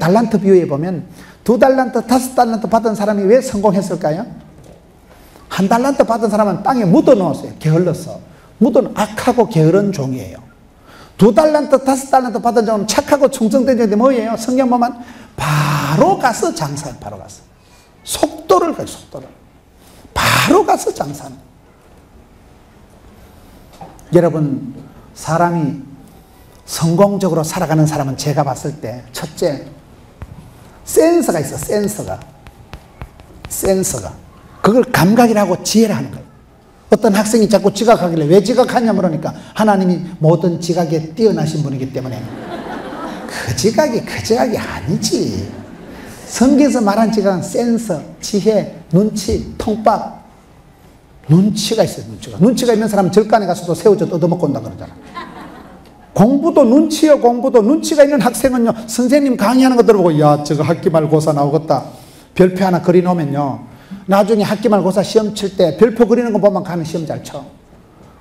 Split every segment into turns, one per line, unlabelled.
달란트 비유에 보면 2달란트, 5달란트 받은 사람이 왜 성공했을까요? 1달란트 받은 사람은 땅에 묻어 넣었어요. 게을러서. 악하고 게으른 종이에요. 2달란트, 5달란트 받은 종은 착하고 충성된 종인데 뭐예요? 성경 보면 바로 가서 장사해. 바로 가서. 속도를 가요. 속도를. 바로 가서 장사하는. 여러분, 사람이 성공적으로 살아가는 사람은 제가 봤을 때 첫째, 센서가 있어. 센서가. 그걸 감각이라고 지혜라 하는 거예요. 어떤 학생이 자꾸 지각하길래 왜 지각하냐 물으니까 하나님이 모든 지각에 뛰어나신 분이기 때문에. 그 지각이 아니지. 성경에서 말한 지각은 센서, 지혜, 눈치, 통밥. 눈치가 있어요. 눈치가 있는 사람은 절간에 가서도 새우젓 얻어먹고 온다 그러잖아. 공부도 눈치가 있는 학생은요, 선생님 강의하는 거 들어보고, 야, 저거 학기말고사 나오겠다. 별표 하나 그려놓으면요, 나중에 학기말고사 시험 칠 때 별표 그리는 거 보면 가는 시험 잘 쳐.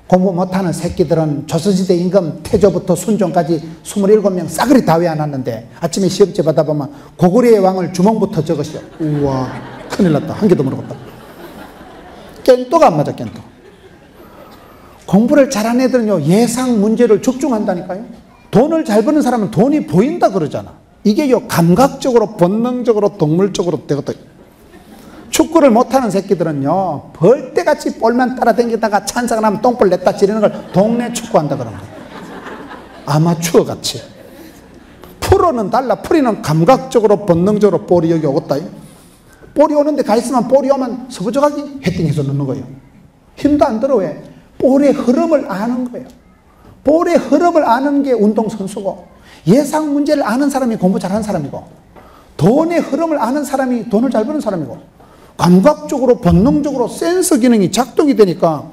공부 못하는 새끼들은 조선시대 임금 태조부터 순종까지 27명 싸그리 다 외워놨는데 아침에 시험지 받아보면 고구려의 왕을 주몽부터 적으시오. 우와, 큰일 났다. 한 개도 모르겠다. 깬또가 안 맞아, 깬또. 공부를 잘하는 애들은요, 예상 문제를 적중한다니까요. 돈을 잘 버는 사람은 돈이 보인다 그러잖아. 이게요, 감각적으로, 본능적으로, 동물적으로 되거든. 축구를 못하는 새끼들은요, 벌떼같이 볼만 따라다니다가 찬사가 나면 똥볼 냈다 지르는 걸 동네 축구한다 그러는 거야. 아마추어같이. 프로는 달라. 프리는 감각적으로, 본능적으로 볼이 여기 오겠다. 볼이 오는데 가있으면 볼이 오면 서부저하게 헤딩해서 넣는 거예요. 힘도 안 들어. 왜? 볼의 흐름을 아는 거예요. 볼의 흐름을 아는 게 운동선수고, 예상 문제를 아는 사람이 공부 잘하는 사람이고, 돈의 흐름을 아는 사람이 돈을 잘 버는 사람이고, 감각적으로 본능적으로 센서 기능이 작동이 되니까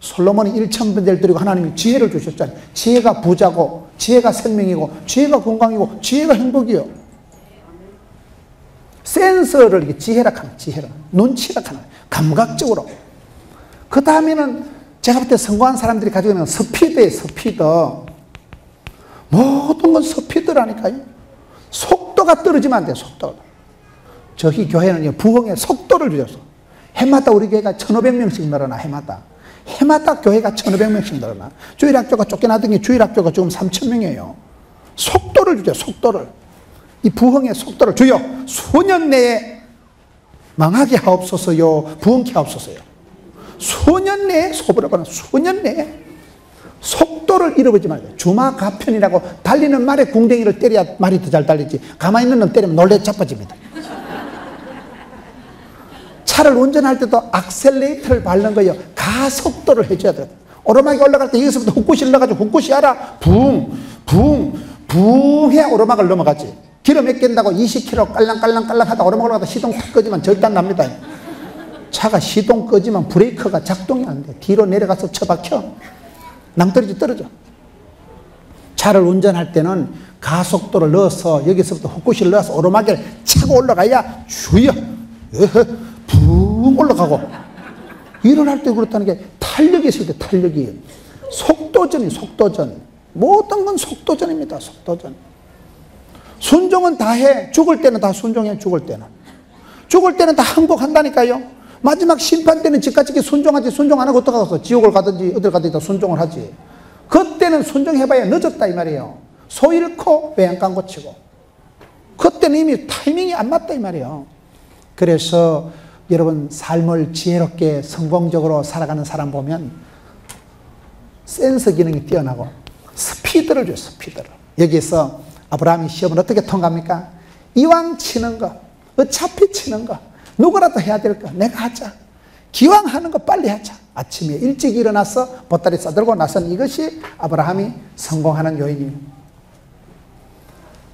솔로몬이 1000번제를 드리고 하나님이 지혜를 주셨잖아요. 지혜가 부자고, 지혜가 생명이고, 지혜가 건강이고, 지혜가 행복이요. 센서를 이렇게 지혜라 하는, 지혜라, 눈치라 하는, 감각적으로. 그 다음에는 제가 볼 때 성공한 사람들이 가지고 있는 스피드예요. 스피드. 모든 건 스피드라니까요. 속도가 떨어지면 안 돼요. 속도가. 저희 교회는요, 부흥에 속도를 주셨어. 해마다 우리 교회가 1500명씩 늘어나. 해마다 교회가 1500명씩 늘어나. 주일학교가 쫓겨나던 게 주일학교가 지금 3000명이에요. 속도를 주죠. 속도를. 이 부흥의 속도를 주여, 수년 내에 망하게 하옵소서요, 부흥케 하옵소서요. 수년 내에 소불어버려. 수년 내에 속도를 잃어버리지 말고. 주마가편이라고 달리는 말에 궁뎅이를 때려야 말이 더 잘 달리지. 가만히 있는 놈 때리면 놀래 자빠집니다. 차를 운전할 때도 악셀레이터를 밟는 거예요. 가속도를 해줘야 돼. 오르막이 올라갈 때 여기서부터 훅굿이 올라가지고 훅굿이 알아. 붕 해야 오르막을 넘어가지. 기름 몇 갠다고 20km 깔랑깔랑 하다 오르막 올라가다 시동 탁 끄지만 절대 안 납니다. 차가 시동 끄지만 브레이크가 작동이 안 돼. 뒤로 내려가서 처박혀. 낭떠러지 떨어져. 차를 운전할 때는 가속도를 넣어서 여기서부터 훅굿을 넣어서 오르막을 차고 올라가야 주여 붕 올라가고. 일어날 때 그렇다는 게 탄력이 있을 때 탄력이. 속도전이 속도전. 모든 건 속도전입니다. 속도전. 순종은 다 해. 죽을 때는 다 순종해. 죽을 때는 다 항복한다니까요. 마지막 심판 때는 집까지 순종하지. 순종 안 하고 어떡하겠어. 지옥을 가든지 어딜 가든지 다 순종을 하지. 그때는 순종해봐야 늦었다 이 말이에요. 소 잃고 외양간 고치고. 그때는 이미 타이밍이 안 맞다 이 말이에요. 그래서 여러분, 삶을 지혜롭게 성공적으로 살아가는 사람 보면 센서 기능이 뛰어나고 스피드를 줘요. 스피드를. 여기에서 아브라함이 시험을 어떻게 통과합니까? 이왕 치는 거, 어차피 치는 거, 누구라도 해야 될 거 내가 하자. 기왕 하는 거 빨리 하자. 아침에 일찍 일어나서 보따리 싸들고 나선 이것이 아브라함이 성공하는 요인입니다.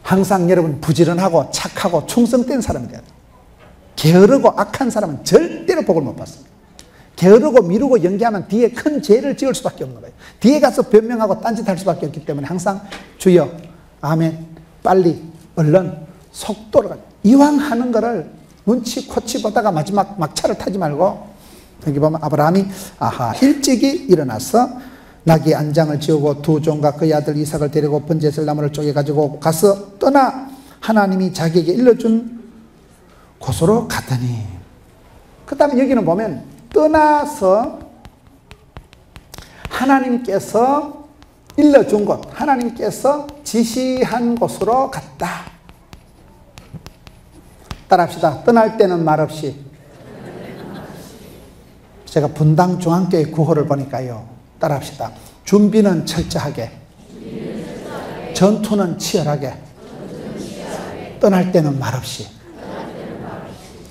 항상 여러분, 부지런하고 착하고 충성된 사람이 돼야 돼요. 게으르고 악한 사람은 절대로 복을 못 받습니다. 게으르고 미루고 연기하면 뒤에 큰 죄를 지을 수밖에 없는 거예요. 뒤에 가서 변명하고 딴짓할 수밖에 없기 때문에 항상 주여, 아멘, 빨리, 얼른, 속도를 가지고. 이왕 하는 거를 눈치 코치 보다가 마지막 막차를 타지 말고, 여기 보면 아브라함이 일찍이 일어나서 나귀 안장을 지우고 두 종과 그의 아들 이삭을 데리고 번제슬 나무를 쪼개 가지고 가서 떠나 하나님이 자기에게 일러준 곳으로 갔더니, 그 다음에 여기는 보면 떠나서 하나님께서 일러준 곳, 하나님께서 지시한 곳으로 갔다. 따라합시다. 떠날 때는 말없이. 제가 분당 중앙교회 구호를 보니까요, 따라합시다. 준비는 철저하게, 전투는 치열하게, 떠날 때는 말없이.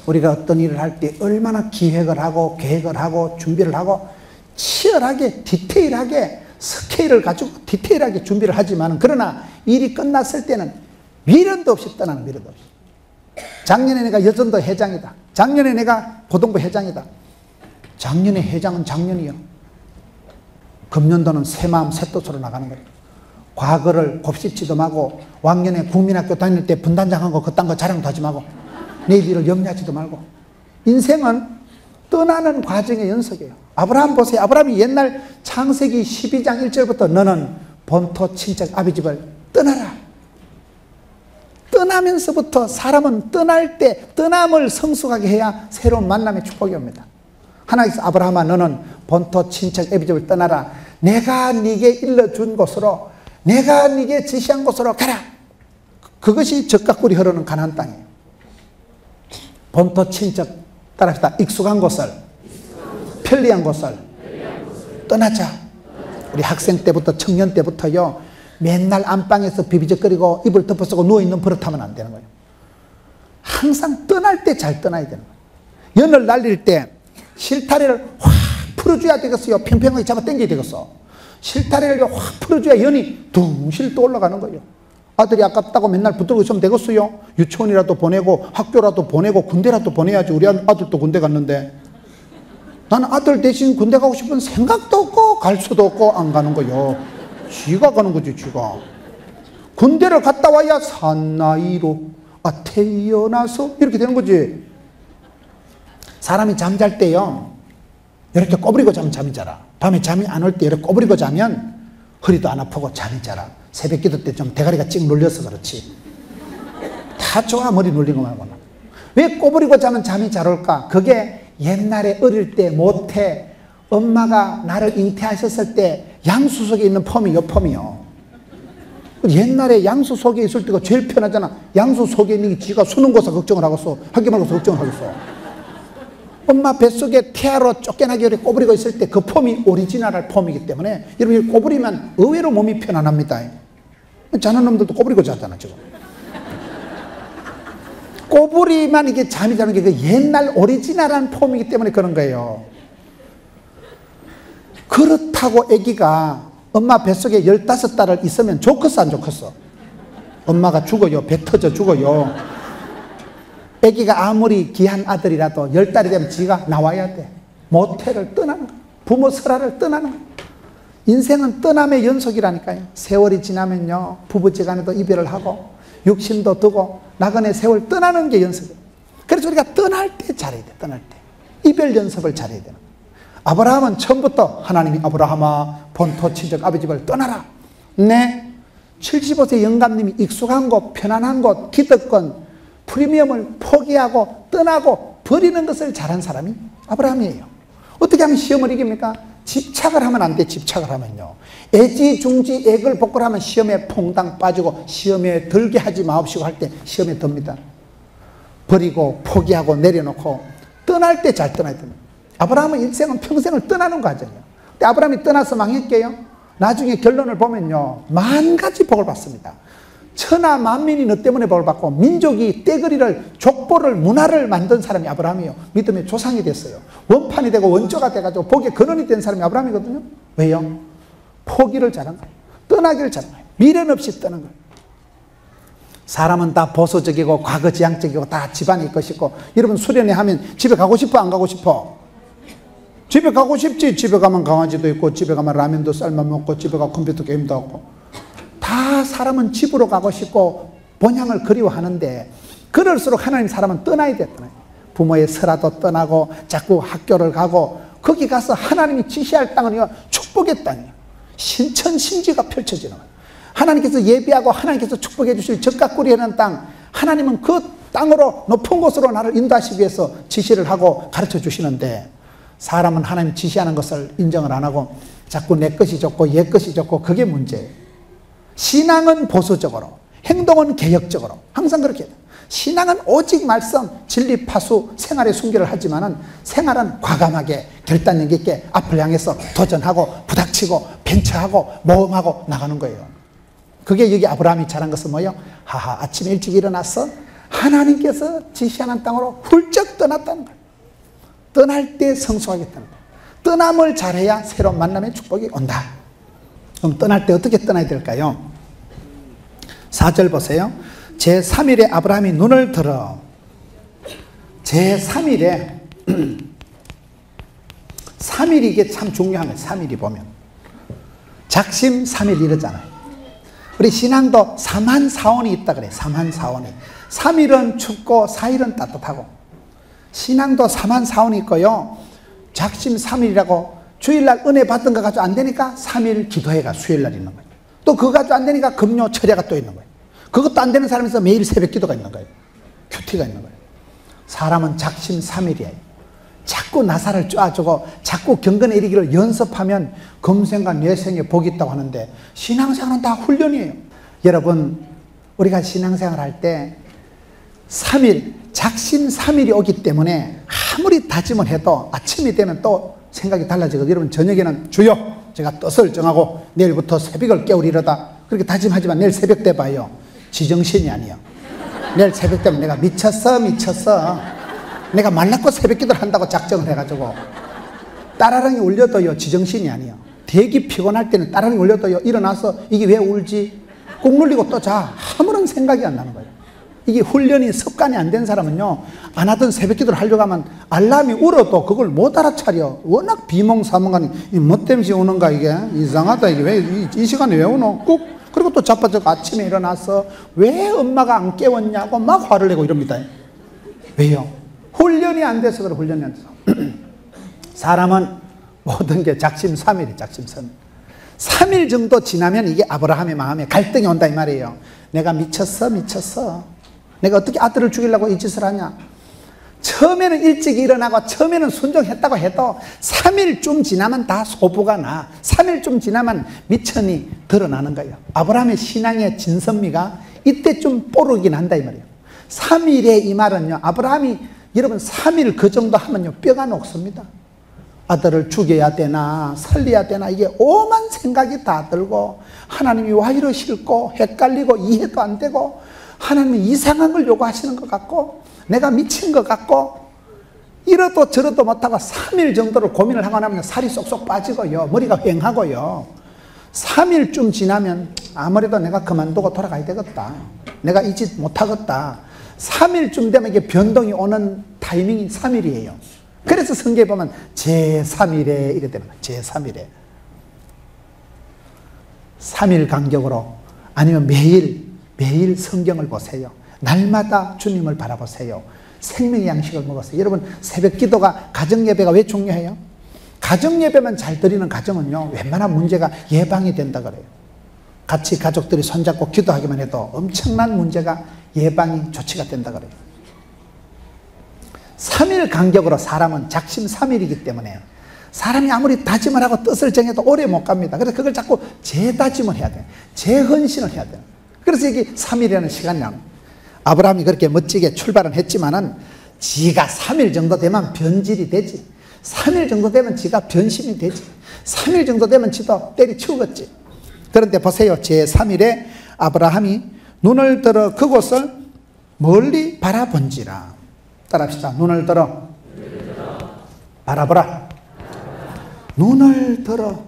우리가 어떤 일을 할 때 얼마나 기획을 하고 계획을 하고 준비를 하고 치열하게 디테일하게 스케일을 가지고 디테일하게 준비를 하지만, 그러나 일이 끝났을 때는 미련도 없이 떠나는, 미련도 없이. 작년에 내가 여전도 회장이다, 작년에 내가 고등부 회장이다. 작년에 회장은 작년이요. 금년도는 새 마음 새 뜻으로 나가는 거예요. 과거를 곱씹지도 말고, 왕년에 국민학교 다닐 때 분단장한 거 그딴 거 자랑도 하지 말고, 내일을 염려하지도 말고. 인생은 떠나는 과정의 연속이에요. 아브라함 보세요. 아브라함이 옛날 창세기 12장 1절부터 너는 본토 친척 아비 집을 떠나라. 떠나면서부터 사람은 떠날 때 떠남을 성숙하게 해야 새로운 만남의 축복이 옵니다. 하나님께서 아브라함아 너는 본토 친척 아비 집을 떠나라. 내가 네게 일러준 곳으로, 내가 네게 지시한 곳으로 가라. 그것이 젖과 꿀이 흐르는 가나안 땅이에요. 본토 친척, 따라합시다. 익숙한 곳을, 편리한 곳을 떠나자. 우리 학생 때부터 청년 때부터요, 맨날 안방에서 비비적거리고 이불 덮어쓰고 누워있는 버릇하면 안 되는 거예요. 항상 떠날 때 잘 떠나야 되는 거예요. 연을 날릴 때 실타래를 확 풀어줘야 되겠어요? 평평하게 잡아 당겨야 되겠어? 실타래를 확 풀어줘야 연이 둥실 또 올라가는 거예요. 아들이 아깝다고 맨날 붙들고 있으면 되겠어요? 유치원이라도 보내고 학교라도 보내고 군대라도 보내야지. 우리 아들도 군대 갔는데, 나는 아들 대신 군대 가고 싶은 생각도 없고 갈 수도 없고 안 가는 거예요. 쥐가 가는 거지, 쥐가. 군대를 갔다 와야 산나이로 태어나서 이렇게 되는 거지. 사람이 잠잘 때요, 이렇게 꼬부리고 자면 잠이 자라. 밤에 잠이 안 올 때 이렇게 꼬부리고 자면 허리도 안 아프고 잠이 자라. 새벽 기도 때 좀 대가리가 찍 눌려서 그렇지. 다 좋아, 머리 눌린 거 말고는. 왜 꼬부리고 자면 잠이 잘 올까? 그게 옛날에 어릴 때 모태 엄마가 나를 잉태하셨을 때 양수 속에 있는 폼이 요 폼이요. 옛날에 양수 속에 있을 때가 제일 편하잖아. 양수 속에 있는 게 지가 수능 고사 걱정을 하겠어? 학교 말고서 걱정을 하겠어? 엄마 뱃속에 태아로 쫓겨나기 전에 꼬부리고 있을 때 그 폼이 오리지널할 폼이기 때문에, 여러분 꼬부리면 의외로 몸이 편안합니다. 자는 놈들도 꼬부리고 자잖아 지금. 꼬부리만 이게 잠이 자는 게 그 옛날 오리지널한 폼이기 때문에 그런 거예요. 그렇다고 아기가 엄마 뱃속에 15달을 있으면 좋겠어 안 좋겠어? 엄마가 죽어요. 배 터져 죽어요. 아기가 아무리 귀한 아들이라도 10달이 되면 지가 나와야 돼. 모태를 떠나는 거야. 부모 설화를 떠나는 거야. 인생은 떠남의 연속이라니까요. 세월이 지나면요, 부부지간에도 이별을 하고 육신도 두고 나그네 세월 떠나는 게 연습이에요. 그래서 우리가 떠날 때 잘해야 돼. 떠날 때 이별 연습을 잘해야 되는 거예요. 아브라함은 처음부터 하나님이 아브라함아 본토 친척 아비 집을 떠나라. 네, 75세 영감님이 익숙한 곳, 편안한 곳, 기득권, 프리미엄을 포기하고 떠나고 버리는 것을 잘한 사람이 아브라함이에요. 어떻게 하면 시험을 이깁니까? 집착을 하면 안 돼. 집착을 하면요, 애지중지액을 복구하면 시험에 퐁당 빠지고, 시험에 들게 하지 마옵시고 할 때 시험에 듭니다. 버리고 포기하고 내려놓고 떠날 때 잘 떠나야 됩니다. 아브라함은 인생은 평생을 떠나는 과정이에요. 근데 아브라함이 떠나서 망했게요? 나중에 결론을 보면요, 10,000가지 복을 받습니다. 천하 만민이 너 때문에 복을 받고, 민족이 떼거리를, 족보를, 문화를 만든 사람이 아브라함이에요. 믿음의 조상이 됐어요. 원판이 되고 원조가 돼가지고 복의 근원이 된 사람이 아브라함이거든요. 왜요? 포기를 잘한 거예요. 떠나기를 잘한 거예요. 미련 없이 떠난 거예요. 사람은 다 보수적이고 과거지향적이고 다 집안일 것이고, 여러분 수련회 하면 집에 가고 싶어 안 가고 싶어? 집에 가고 싶지. 집에 가면 강아지도 있고, 집에 가면 라면도 삶아 먹고, 집에 가면 컴퓨터 게임도 하고, 다 사람은 집으로 가고 싶고 본향을 그리워하는데, 그럴수록 하나님 사람은 떠나야 됐잖아요. 부모의 설화도 떠나고 자꾸 학교를 가고, 거기 가서 하나님이 지시할 땅은요, 축복의 땅이에요. 신천신지가 펼쳐지는 거예요. 하나님께서 예비하고 하나님께서 축복해 주실 젖과 꿀이 흐르는 땅, 하나님은 그 땅으로 높은 곳으로 나를 인도하시기 위해서 지시를 하고 가르쳐 주시는데, 사람은 하나님 지시하는 것을 인정을 안 하고 자꾸 내 것이 좋고 얘 것이 좋고, 그게 문제예요. 신앙은 보수적으로, 행동은 개혁적으로, 항상 그렇게 해요. 신앙은 오직 말씀, 진리 파수, 생활의 순결을 하지만은 생활은 과감하게 결단력 있게 앞을 향해서 도전하고 부닥치고 벤처하고 모험하고 나가는 거예요. 그게 여기 아브라함이 잘한 것은 뭐예요? 하하, 아침에 일찍 일어나서 하나님께서 지시하는 땅으로 훌쩍 떠났다는 거예요. 떠날 때 성숙하겠다는 거예요. 떠남을 잘해야 새로운 만남의 축복이 온다. 그럼 떠날 때 어떻게 떠나야 될까요? 4절 보세요. 제3일에 아브라함이 눈을 들어, 제3일에 3일이 이게 참 중요한 거예요. 3일이 보면 작심 3일 이러잖아요. 우리 신앙도 사만사원이 있다 그래요. 사만사원이. 3일은 춥고 4일은 따뜻하고, 신앙도 사만사원이 있고요, 작심 3일이라고 주일날 은혜 받던 거 가지고 안 되니까 3일 기도회가 수요일날 있는 거예요. 또 그거 가지고 안 되니까 금요 철야가 또 있는 거예요. 그것도 안 되는 사람에서 매일 새벽 기도가 있는 거예요. 큐티가 있는 거예요. 사람은 작심 3일이에요. 자꾸 나사를 쪼아주고 자꾸 경건에 이르기를 연습하면 금생과 뇌생에 복이 있다고 하는데, 신앙생활은 다 훈련이에요. 여러분, 우리가 신앙생활 할 때 3일, 작심 3일이 오기 때문에 아무리 다짐을 해도 아침이 되면 또 생각이 달라지거든요. 여러분, 저녁에는 주여 제가 뜻을 정하고 내일부터 새벽을 깨우리로다, 그렇게 다짐하지만 내일 새벽 때 봐요. 지정신이 아니에요. 내일 새벽 되면 내가 미쳤어 내가 말랐고 새벽 기도를 한다고 작정을 해가지고 따라랑이 울려도요 지정신이 아니에요. 되게 피곤할 때는 따라랑이 울려도요 일어나서 이게 왜 울지? 꾹 눌리고 또 자. 아무런 생각이 안 나는 거예요. 이게 훈련이 습관이 안 된 사람은요, 안 하던 새벽 기도를 하려고 하면 알람이 울어도 그걸 못 알아차려. 워낙 비몽사몽하니, 뭐 때문에 우는가, 이게 이상하다, 이게 왜 이 시간에 왜 우노? 꾹. 그리고 또 자빠져서 아침에 일어나서 왜 엄마가 안 깨웠냐고 막 화를 내고 이럽니다. 왜요? 훈련이 안 돼서 그래. 훈련이 안 돼서. 사람은 모든 게 작심 3일이 작심 3일. 3일 정도 지나면 이게 아브라함의 마음에 갈등이 온다 이 말이에요. 내가 미쳤어. 내가 어떻게 아들을 죽이려고 이 짓을 하냐. 처음에는 일찍 일어나고 처음에는 순종했다고 해도 3일쯤 지나면 다 소부가 나. 3일쯤 지나면 미천이 드러나는 거예요. 아브라함의 신앙의 진선미가 이때쯤 뽀르긴 한다 이 말이에요. 3일에 이 말은요, 아브라함이 여러분 3일 그 정도 하면요 뼈가 녹습니다. 아들을 죽여야 되나 살려야 되나, 이게 오만 생각이 다 들고, 하나님이 와 이러실고 헷갈리고 이해도 안 되고, 하나님이 이상한 걸 요구하시는 것 같고, 내가 미친 것 같고, 이러도 저러도 못하고 3일 정도를 고민을 하고 나면 살이 쏙쏙 빠지고요, 머리가 휑하고요. 3일쯤 지나면 아무래도 내가 그만두고 돌아가야 되겠다, 내가 이 짓 못하겠다. 3일쯤 되면 이게 변동이 오는 타이밍이 3일이에요. 그래서 성경에 보면 제3일에 이래 되는 거예요. 제3일에 3일 간격으로, 아니면 매일 성경을 보세요. 날마다 주님을 바라보세요. 생명의 양식을 먹었어요. 여러분, 새벽 기도가, 가정 예배가 왜 중요해요? 가정 예배만 잘 드리는 가정은요 웬만한 문제가 예방이 된다 그래요. 같이 가족들이 손잡고 기도하기만 해도 엄청난 문제가 예방이 조치가 된다 그래요. 3일 간격으로 사람은 작심 3일이기 때문에 사람이 아무리 다짐을 하고 뜻을 정해도 오래 못 갑니다. 그래서 그걸 자꾸 재다짐을 해야 돼요. 재헌신을 해야 돼요. 그래서 이게 3일이라는 시간이 나옵니다. 아브라함이 그렇게 멋지게 출발은 했지만은 지가 3일 정도 되면 변질이 되지. 3일 정도 되면 지가 변심이 되지. 3일 정도 되면 지도 때리치우겠지. 그런데 보세요. 제3일에 아브라함이 눈을 들어 그곳을 멀리 바라본지라. 따라합시다. 눈을 들어 바라보라. 눈을 들어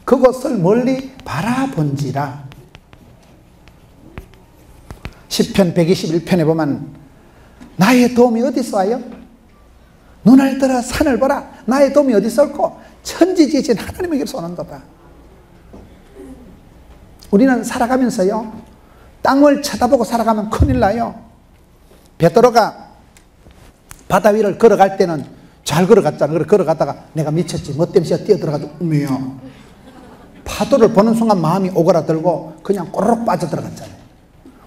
그곳을 멀리 바라본지라. 시편 121편에 보면 나의 도움이 어디서 와요? 눈을 들어 산을 보라. 나의 도움이 어디서 올고? 천지지신 하나님에게서 오는도다. 우리는 살아가면서요 땅을 쳐다보고 살아가면 큰일 나요. 베드로가 바다 위를 걸어갈 때는 잘 걸어갔잖아. 걸어가다가 내가 미쳤지 뭐 때문에 뛰어들어가지고 파도를 보는 순간 마음이 오그라들고 그냥 꼬르륵 빠져들어갔잖아요.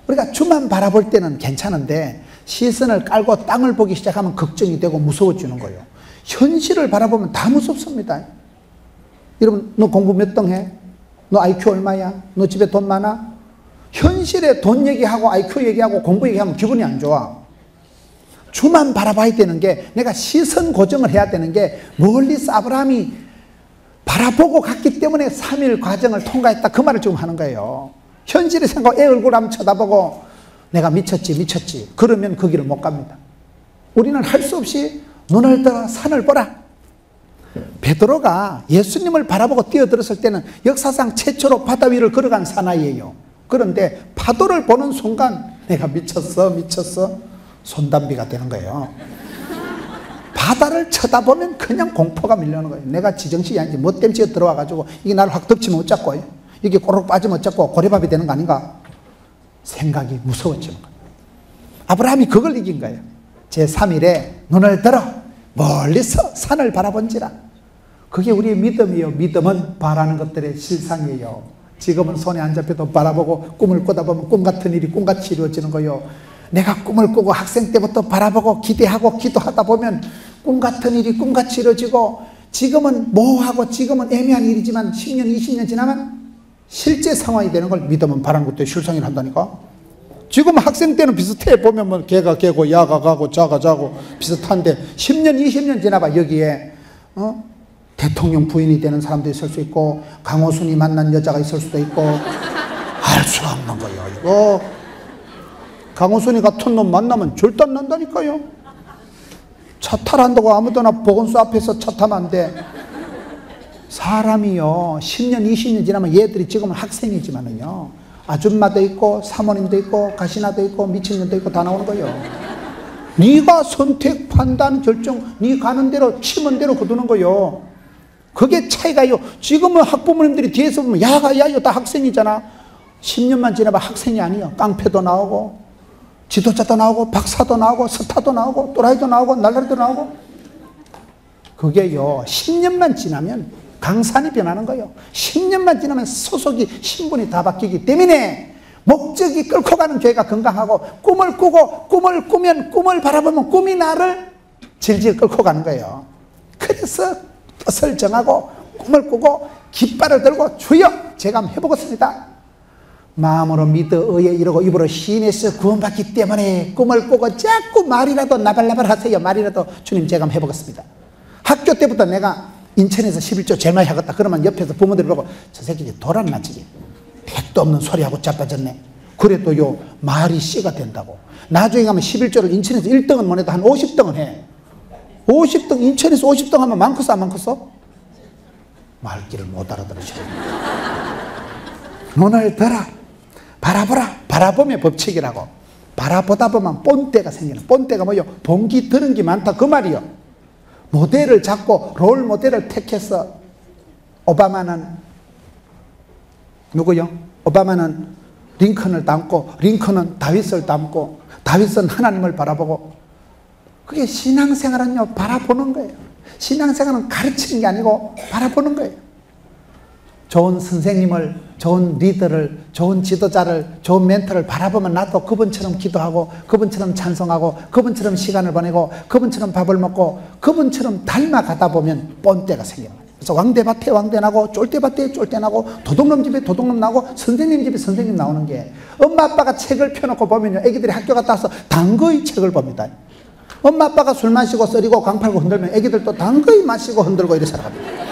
우리가 주만 바라볼 때는 괜찮은데 시선을 깔고 땅을 보기 시작하면 걱정이 되고 무서워지는 거예요. 현실을 바라보면 다 무섭습니다. 여러분, 너 공부 몇 등 해? 너 IQ 얼마야? 너 집에 돈 많아? 현실에 돈 얘기하고 IQ 얘기하고 공부 얘기하면 기분이 안 좋아. 주만 바라봐야 되는 게, 내가 시선 고정을 해야 되는 게, 멀리서 아브라함이 바라보고 갔기 때문에 3일 과정을 통과했다, 그 말을 지금 하는 거예요. 현실의 생각, 애 얼굴 한번 쳐다보고 내가 미쳤지 그러면 그 길을 못 갑니다. 우리는 할 수 없이 눈을 들어 산을 보라. 베드로가 예수님을 바라보고 뛰어들었을 때는 역사상 최초로 바다 위를 걸어간 사나이예요. 그런데 파도를 보는 순간 내가 미쳤어 손담비가 되는 거예요. 바다를 쳐다보면 그냥 공포가 밀려오는 거예요. 내가 지정신이 아닌지 뭐 때문에 들어와가지고 이게 나를 확 덮치면 어쩌고, 이게 꼬르륵 빠지면 어쩌고, 고래밥이 되는 거 아닌가? 생각이 무서워지는 거예요. 아브라함이 그걸 이긴 거예요. 제3일에 눈을 들어 멀리서 산을 바라본지라. 그게 우리의 믿음이에요. 믿음은 바라는 것들의 실상이에요. 지금은 손에 안 잡혀도 바라보고 꿈을 꾸다 보면 꿈 같은 일이 꿈같이 이루어지는 거예요. 내가 꿈을 꾸고 학생 때부터 바라보고 기대하고 기도하다 보면 꿈 같은 일이 꿈같이 이루어지고, 지금은 모호하고 지금은 애매한 일이지만 10년 20년 지나면 실제 상황이 되는 걸 믿으면 바라는 것도 실상이 한다니까. 지금 학생 때는 비슷해. 보면 뭐 개가 개고 야가 가고 자가 자고 비슷한데 10년 20년 지나봐 여기에 대통령 부인이 되는 사람도 있을 수 있고, 강호순이 만난 여자가 있을 수도 있고, 알 수가 없는 거예요. 이거 강호순이 같은 놈 만나면 절대 안 난다니까요. 차 타란다고 아무데나 보건소 앞에서 차 타면 안 돼. 사람이요 10년 20년 지나면, 얘들이 지금은 학생이지만은요 아줌마도 있고 사모님도 있고 가시나도 있고 미친년도 있고 다 나오는 거예요. 네가 선택 판단 결정, 네 가는 대로 치면 대로 거두는 거예요. 그게 차이가요. 지금은 학부모님들이 뒤에서 보면 야가 이거 다 학생이잖아. 10년만 지나봐 학생이 아니에요. 깡패도 나오고 지도자도 나오고 박사도 나오고 스타도 나오고 또라이도 나오고 날라리도 나오고. 그게요 10년만 지나면 강산이 변하는 거예요. 10년만 지나면 소속이 신분이 다 바뀌기 때문에 목적이 끌고 가는 교회가 건강하고, 꿈을 꾸고 꿈을 꾸면 꿈을 바라보면 꿈이 나를 질질 끌고 가는 거예요. 그래서 뜻을 정하고 꿈을 꾸고 깃발을 들고 주여 제가 한번 해보겠습니다. 마음으로 믿어 의에 이르고 입으로 시인해서 구원받기 때문에 꿈을 꾸고 자꾸 말이라도 나발나발 하세요. 말이라도 주님 제가 한번 해보겠습니다. 학교 때부터 내가 인천에서 11조 제일 많이 하겠다 그러면 옆에서 부모들이 보고 저 새끼 이제 도란나치기 택도 없는 소리하고 자빠졌네. 그래도 요 말이 씨가 된다고. 나중에 가면 11조를 인천에서 1등은 못 해도 한 50등은 해. 50등 인천에서 50등 하면 많겠어 안 많겠어? 말귀를 못 알아들으시네. 눈을 들어 바라보라. 바라봄의 법칙이라고. 바라보다 보면 본때가 생기는. 본때가 뭐요? 본기 들은 게 많다 그 말이요. 모델을 잡고 롤 모델을 택해서, 오바마는 누구요? 오바마는 링컨을 닮고, 링컨은 다윗을 닮고, 다윗은 하나님을 바라보고. 그게 신앙생활은요 바라보는 거예요. 신앙생활은 가르치는 게 아니고 바라보는 거예요. 좋은 선생님을, 좋은 리더를, 좋은 지도자를, 좋은 멘토를 바라보면 나도 그분처럼 기도하고 그분처럼 찬송하고 그분처럼 시간을 보내고 그분처럼 밥을 먹고 그분처럼 닮아가다 보면 본때가 생겨요. 그래서 왕대밭에 왕대 나고 쫄대밭에 쫄대 나고 도둑놈 집에 도둑놈 나고 선생님 집에 선생님 나오는 게, 엄마 아빠가 책을 펴놓고 보면요 애기들이 학교 갔다 와서 당거의 책을 봅니다. 엄마 아빠가 술 마시고 썰이고 강팔고 흔들면 애기들도 당거의 마시고 흔들고 이래 살아갑니다.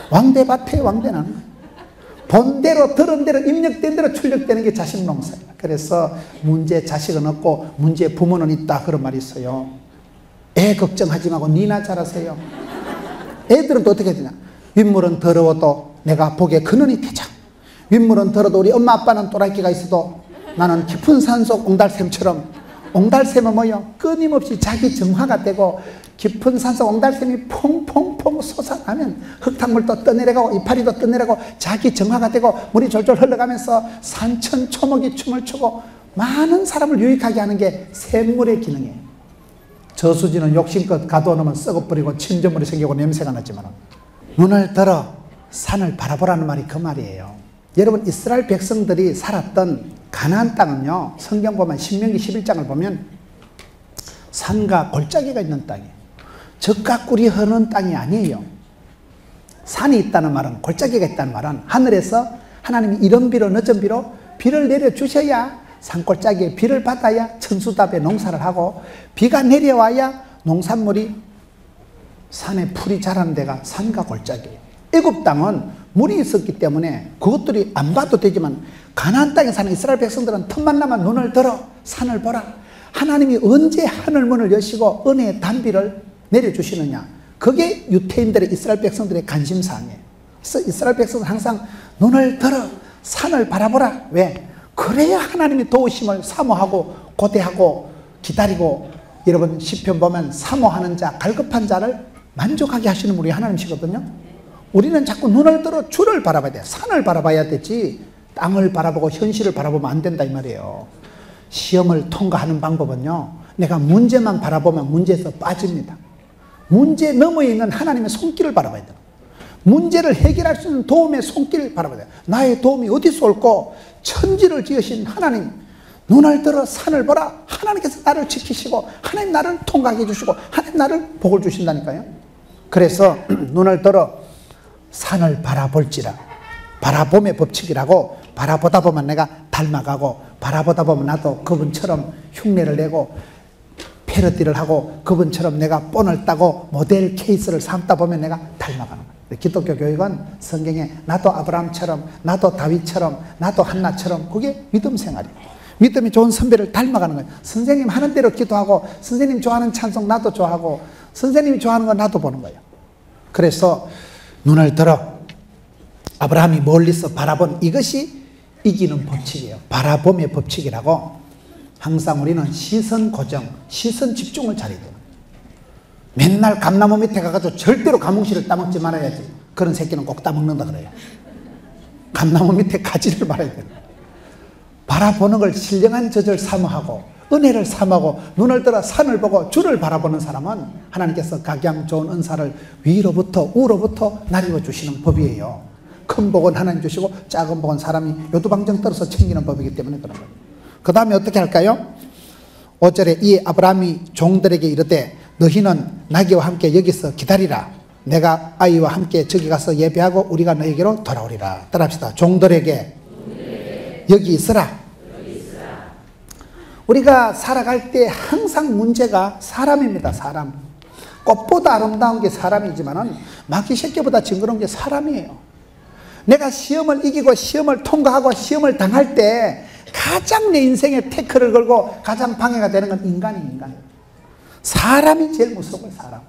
왕대밭에 왕대나는 본대로 들은 대로 입력된 대로 출력되는 게 자식 농사예요. 그래서 문제 자식은 없고 문제 부모는 있다 그런 말이 있어요. 애 걱정하지 말고 니나 잘하세요. 애들은 또 어떻게 되냐, 윗물은 더러워도 내가 복에 근원이 되자. 윗물은 더러도 우리 엄마 아빠는 또라이끼가 있어도 나는 깊은 산속 옹달샘처럼. 옹달샘은 뭐요? 끊임없이 자기 정화가 되고 깊은 산속 옹달샘이 퐁퐁퐁 솟아나면 흙탕물도 떠내려가고 이파리도 떠내려가고 자기 정화가 되고 물이 졸졸 흘러가면서 산천 초목이 춤을 추고 많은 사람을 유익하게 하는 게 샘물의 기능이에요. 저수지는 욕심껏 가둬놓으면 썩어버리고 침전물이 생기고 냄새가 나지만, 눈을 들어 산을 바라보라는 말이 그 말이에요. 여러분, 이스라엘 백성들이 살았던 가나안 땅은요, 성경 보면 신명기 11장을 보면 산과 골짜기가 있는 땅이에요. 적과 꿀이 흐르는 땅이 아니에요. 산이 있다는 말은, 골짜기가 있다는 말은 하늘에서 하나님이 이른 비로 늦은 비로 비를 내려주셔야 산골짜기에 비를 받아야 천수답에 농사를 하고, 비가 내려와야 농산물이 산에 풀이 자라는 데가 산과 골짜기예요. 애굽 땅은 물이 있었기 때문에 그것들이 안 봐도 되지만, 가나안 땅에 사는 이스라엘 백성들은 틈만 나면 눈을 들어 산을 보라. 하나님이 언제 하늘문을 여시고 은혜의 단비를 내려주시느냐. 그게 유태인들의, 이스라엘 백성들의 관심사항이에요. 그래서 이스라엘 백성은 항상 눈을 들어 산을 바라보라. 왜? 그래야 하나님이 도우심을 사모하고 고대하고 기다리고, 여러분 시편 보면 사모하는 자, 갈급한 자를 만족하게 하시는 분이 하나님이시거든요. 우리는 자꾸 눈을 들어 주를 바라봐야 돼요. 산을 바라봐야 되지 땅을 바라보고 현실을 바라보면 안 된다 이 말이에요. 시험을 통과하는 방법은요, 내가 문제만 바라보면 문제에서 빠집니다. 문제 너머에 있는 하나님의 손길을 바라봐야 돼요. 문제를 해결할 수 있는 도움의 손길을 바라봐야 돼요. 나의 도움이 어디서 올고, 천지를 지으신 하나님, 눈을 들어 산을 보라. 하나님께서 나를 지키시고, 하나님 나를 통과해 주시고, 하나님 나를 복을 주신다니까요. 그래서 눈을 들어 산을 바라볼지라. 바라봄의 법칙이라고, 바라보다 보면 내가 닮아가고, 바라보다 보면 나도 그분처럼 흉내를 내고 패러디를 하고, 그분처럼 내가 본을 따고 모델 케이스를 삼다 보면 내가 닮아가는 거예요. 기독교 교육은 성경에 나도 아브라함처럼, 나도 다윗처럼, 나도 한나처럼, 그게 믿음 생활이에요. 믿음이 좋은 선배를 닮아가는 거예요. 선생님 하는 대로 기도하고, 선생님 좋아하는 찬송 나도 좋아하고, 선생님이 좋아하는 거 나도 보는 거예요. 그래서 눈을 들어 아브라함이 멀리서 바라본 이것이 이기는 법칙이에요. 바라봄의 법칙이라고. 항상 우리는 시선 고정, 시선 집중을 잘해야 돼요. 맨날 감나무 밑에 가가지고 절대로 가뭉실을 따먹지 말아야지. 그런 새끼는 꼭 따먹는다 그래요. 감나무 밑에 가지를 말아야 돼요. 바라보는 걸 신령한 젖을 사모하고, 은혜를 사모하고, 눈을 들어 산을 보고 주를 바라보는 사람은 하나님께서 각양 좋은 은사를 위로부터 우로부터 나뉘어 주시는 법이에요. 큰 복은 하나님 주시고 작은 복은 사람이 요두방정 떨어서 챙기는 법이기 때문에 그런 거예요. 그 다음에 어떻게 할까요? 5절에 이 아브라함이 종들에게 이르되 너희는 나귀와 함께 여기서 기다리라. 내가 아이와 함께 저기 가서 예배하고 우리가 너에게로 돌아오리라. 따라합시다. 종들에게 여기 있으라. 우리가 살아갈 때 항상 문제가 사람입니다. 사람. 꽃보다 아름다운 게 사람이지만은 마귀 새끼보다 징그러운 게 사람이에요. 내가 시험을 이기고 시험을 통과하고 시험을 당할 때 가장 내 인생에 태클을 걸고 가장 방해가 되는 건 인간이에요. 사람이 제일 무서워요. 사람.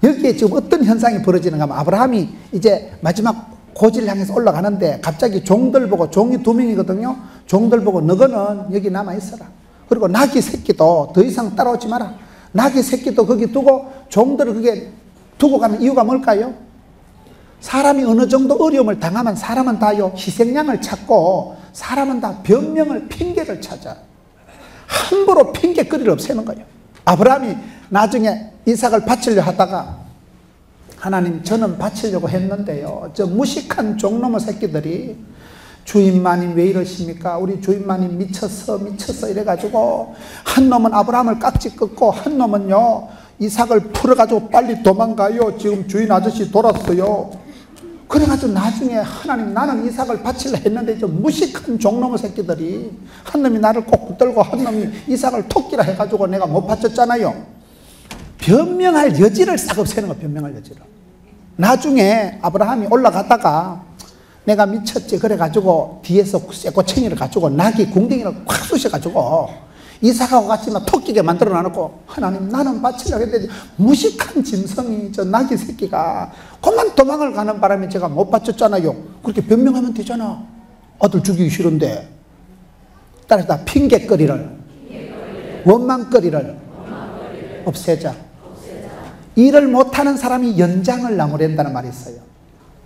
여기에 지금 어떤 현상이 벌어지는가 하면, 아브라함이 이제 마지막 고지를 향해서 올라가는데 갑자기 종들 보고, 종이 2명이거든요. 종들 보고 너거는 여기 남아있어라. 그리고 나귀 새끼도 더 이상 따라오지 마라. 나귀 새끼도 거기 두고 종들을 그게 두고 가는 이유가 뭘까요? 사람이 어느 정도 어려움을 당하면 사람은 다요 희생양을 찾고, 사람은 다 변명을, 핑계를 찾아. 함부로 핑계거리를 없애는 거예요. 아브라함이 나중에 이삭을 바치려 하다가, 하나님 저는 바치려고 했는데요, 저 무식한 종놈의 새끼들이, 주인마님 왜 이러십니까? 우리 주인마님 미쳤어 이래가지고, 한 놈은 아브라함을 깍지 긋고 한 놈은요 이삭을 풀어가지고 빨리 도망가요. 지금 주인 아저씨 돌았어요. 그래가지고 나중에 하나님, 나는 이삭을 바치려 했는데 저 무식한 종놈의 새끼들이, 한 놈이 나를 꼭 붙들고 한 놈이 이삭을 토끼라 해가지고 내가 못 바쳤잖아요. 변명할 여지를 싹 없애는 거예요. 변명할 여지를. 나중에 아브라함이 올라가다가 내가 미쳤지 그래가지고 뒤에서 쇠꼬챙이를 가지고 나귀 궁뎅이를 확 쑤셔가지고 이삭하고 같이 막 토끼게 만들어 놔놓고, 하나님 나는 바치려고 했는데 무식한 짐승이 저 나귀 새끼가 그만 도망을 가는 바람에 제가 못 바쳤잖아요. 그렇게 변명하면 되잖아. 아들 죽이기 싫은데. 따라서 핑계거리를, 원망거리를 없애자. 일을 못하는 사람이 연장을 나무랜다는 말이 있어요.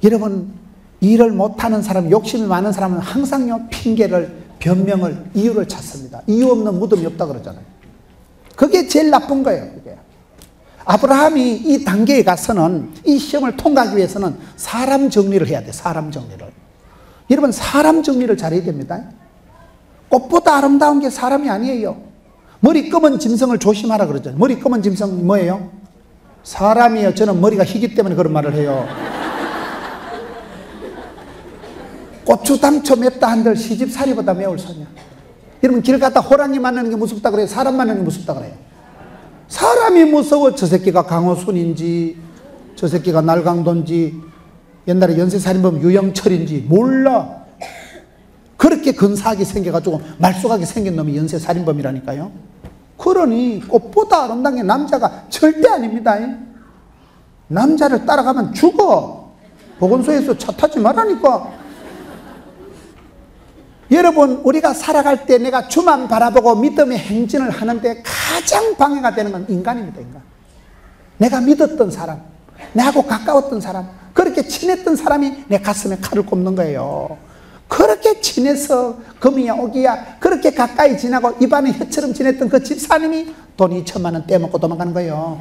여러분, 일을 못하는 사람, 욕심이 많은 사람은 항상요 핑계를, 변명을, 이유를 찾습니다. 이유 없는 무덤이 없다 그러잖아요. 그게 제일 나쁜 거예요. 그게. 아브라함이 이 단계에 가서는, 이 시험을 통과하기 위해서는 사람 정리를 해야 돼. 사람 정리를. 여러분, 사람 정리를 잘해야 됩니다. 꽃보다 아름다운 게 사람이 아니에요. 머리 검은 짐승을 조심하라 그러잖아요. 머리 검은 짐승이 뭐예요? 사람이에요. 저는 머리가 희기 때문에 그런 말을 해요. 고추 당초 맵다 한들 시집살이보다 매울 소냐. 여러분 길 가다 호랑이 만나는 게 무섭다 그래요? 사람 만나는 게 무섭다 그래요? 사람이 무서워. 저 새끼가 강호순인지 저 새끼가 날강도인지 옛날에 연쇄살인범 유영철인지 몰라. 그렇게 근사하게 생겨가지고 말쑥하게 생긴 놈이 연쇄살인범이라니까요. 그러니 꽃보다 아름다운 게 남자가 절대 아닙니다. 남자를 따라가면 죽어. 보건소에서 차 타지 말라니까. 여러분 우리가 살아갈 때 내가 주만 바라보고 믿음의 행진을 하는데 가장 방해가 되는 건 인간입니다. 인간. 내가 믿었던 사람, 내하고 가까웠던 사람, 그렇게 친했던 사람이 내 가슴에 칼을 꼽는 거예요. 그렇게 친해서 금이야 오기야 그렇게 가까이 지나고 입안에 혀처럼 지냈던 그 집사님이 돈 2천만 원 떼먹고 도망가는 거예요.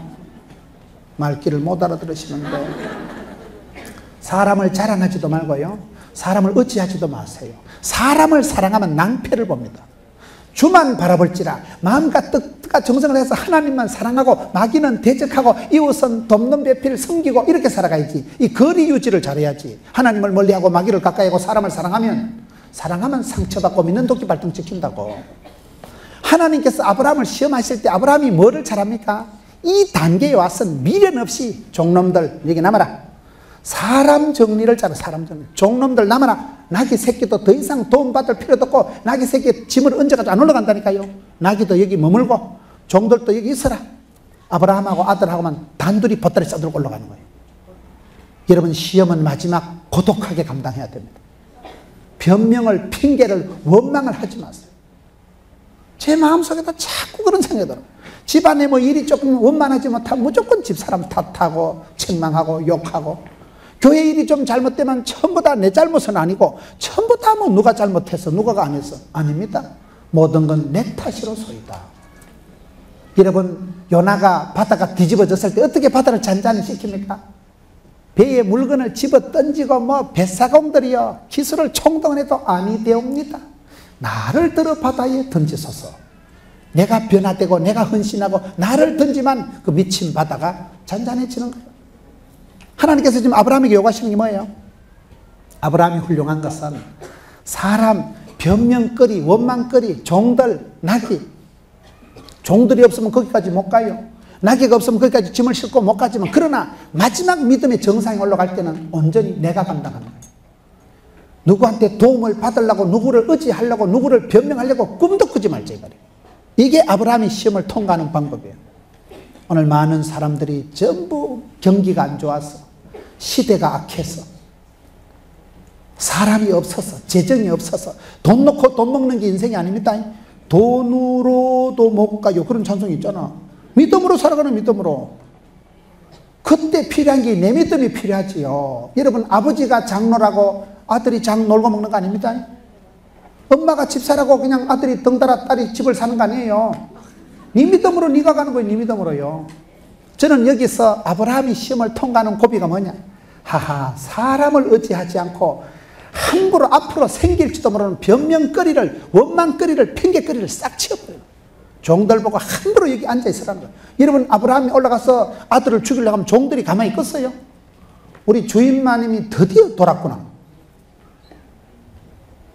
말귀를 못 알아들으시는데 사람을 자랑하지도 말고요, 사람을 의지하지도 마세요. 사람을 사랑하면 낭패를 봅니다. 주만 바라볼지라 마음과 뜻과 정성을 해서 하나님만 사랑하고 마귀는 대적하고 이웃은 돕는 배필 섬기고 이렇게 살아가야지. 이 거리 유지를 잘해야지. 하나님을 멀리하고 마귀를 가까이하고 사람을 사랑하면 상처받고 믿는 도끼 발등 찍힌다고. 하나님께서 아브라함을 시험하실 때 아브라함이 뭐를 잘합니까? 이 단계에 와서는 미련 없이 종놈들 여기 남아라. 사람 정리를 잘해. 사람 정리. 종놈들 남아라. 나귀 새끼도 더 이상 도움받을 필요도 없고 나귀 새끼 짐을 얹어가지고 안 올라간다니까요. 나귀도 여기 머물고 종들도 여기 있어라. 아브라함하고 아들하고만 단둘이 보따리 싸들고 올라가는 거예요. 여러분 시험은 마지막 고독하게 감당해야 됩니다. 변명을 핑계를 원망을 하지 마세요. 제 마음속에도 자꾸 그런 생각이 들어요. 집안에 뭐 일이 조금 원만하지 못하면 무조건 집사람 탓하고 책망하고 욕하고, 교회 일이 좀 잘못되면 전부 다 내 잘못은 아니고 전부 다 뭐 누가 잘못해서 누가가 안 했어. 아닙니다. 모든 건 내 탓이로소이다. 여러분 요나가 바다가 뒤집어졌을 때 어떻게 바다를 잔잔히 시킵니까? 배에 물건을 집어 던지고 뭐 뱃사공들이여 기술을 총동원해도 아니 되옵니다. 나를 들어 바다에 던지소서. 내가 변화되고 내가 헌신하고 나를 던지만 그 미친 바다가 잔잔해지는 거예요. 하나님께서 지금 아브라함에게 요구하시는 게 뭐예요? 아브라함이 훌륭한 것은 사람, 변명거리, 원망거리, 종들, 나귀. 종들이 없으면 거기까지 못 가요. 나귀가 없으면 거기까지 짐을 싣고 못 가지만, 그러나 마지막 믿음의 정상에 올라갈 때는 온전히 내가 감당하는 거예요. 누구한테 도움을 받으려고, 누구를 의지하려고, 누구를 변명하려고 꿈도 꾸지 말자 이 말이에요. 이게 아브라함이 시험을 통과하는 방법이에요. 오늘 많은 사람들이 전부 경기가 안 좋아서, 시대가 악해서, 사람이 없어서, 재정이 없어서, 돈 놓고 돈 먹는 게 인생이 아닙니다. 돈으로도 못 가요. 그런 찬송이 있잖아. 믿음으로 살아가는 믿음으로. 그때 필요한 게 내 믿음이 필요하지요. 여러분 아버지가 장로라고 아들이 장 놀고 먹는 거 아닙니다. 엄마가 집사라고 그냥 아들이 덩달아 딸이 집을 사는 거 아니에요. 네 믿음으로 네가 가는 거예요. 네 믿음으로요. 저는 여기서 아브라함이 시험을 통과하는 고비가 뭐냐? 하하, 사람을 의지하지 않고 함부로 앞으로 생길지도 모르는 변명거리를, 원망거리를, 핑계거리를 싹 치워버려요. 종들 보고 함부로 여기 앉아있으라는 거예요. 여러분 아브라함이 올라가서 아들을 죽이려고 하면 종들이 가만히 있겠어요? 우리 주인마님이 드디어 돌았구나.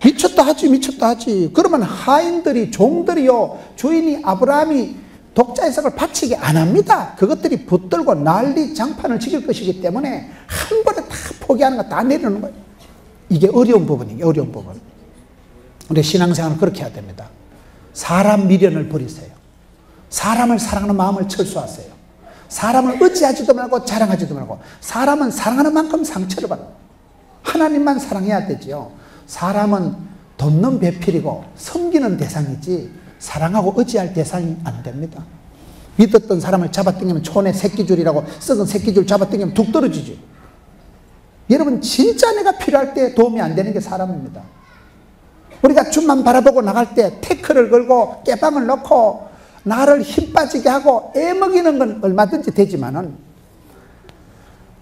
미쳤다 하지. 그러면 하인들이, 종들이요, 주인이 아브라함이 독자의 석을 바치게 안 합니다. 그것들이 붙들고 난리 장판을 지킬 것이기 때문에 한 번에 다 포기하는 거 다 내리는 거예요. 이게 어려운 부분이에요. 어려운 부분. 우리 신앙생활은 그렇게 해야 됩니다. 사람 미련을 버리세요. 사람을 사랑하는 마음을 철수하세요. 사람을 의지하지도 말고 자랑하지도 말고, 사람은 사랑하는 만큼 상처를 받아요. 하나님만 사랑해야 되지요. 사람은 돕는 배필이고 섬기는 대상이지 사랑하고 의지할 대상이 안 됩니다. 믿었던 사람을 잡아당기면 촌의 새끼줄이라고 썩은 새끼줄 잡아당기면 툭 떨어지지. 여러분 진짜 내가 필요할 때 도움이 안 되는 게 사람입니다. 우리가 주만 바라보고 나갈 때 태클을 걸고 깨방을 넣고 나를 힘 빠지게 하고 애먹이는 건 얼마든지 되지만은